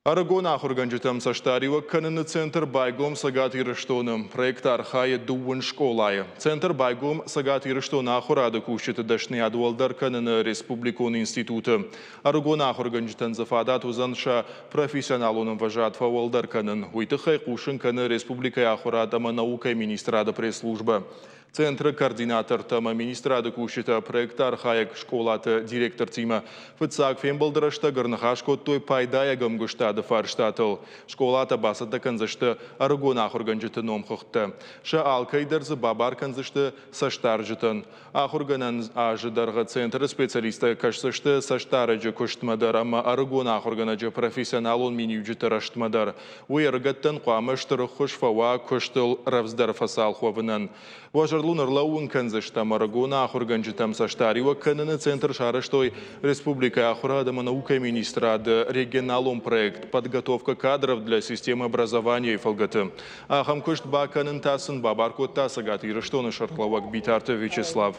Арагона ахурганжитам саштариwa каныны центр байгом сагат ирыштоным. Проект архая дуын школая. Центр байгом сагат ирыштона ахурады кушчеты дашны адуалдар каныны республикон институты. Арагона ахурганжитан зафадат узанша профессионалуным важат фавалдар канын. Уйтыхай кушын каны республика ахурадама наука министрада пресс-служба. Центр координатор тама министрада кушчета проект архаек школаты директор тима. Фыцак фембалдырашта гарнахашкот той пайдая гамгуштады фарштатыл. Школата басата канзышты Арагона ахурганжыты номхықты. Ша алкайдырзы бабар канзышты саштаржытын. Ахурганан ажыдарғы центр специалисты кашсышты саштарыжы күштмадар, ама Арагона ахурганаджы профессионалон минюджыты раштмадар. Уйыргаттан қуамыштыры хушфава күштыл равздар фасал ховынан. Важарлун ырлауын канзыштам Арагона ахурганжытам саштариwa каныны центр шарыштой республика ахурадама наука министрады регионалом проект подготовка кадров для системы образования и фалгаты. Ахам кушт баканын тасын бабаркот тасагат ирыштоны шарклавак битарты Вячеслав.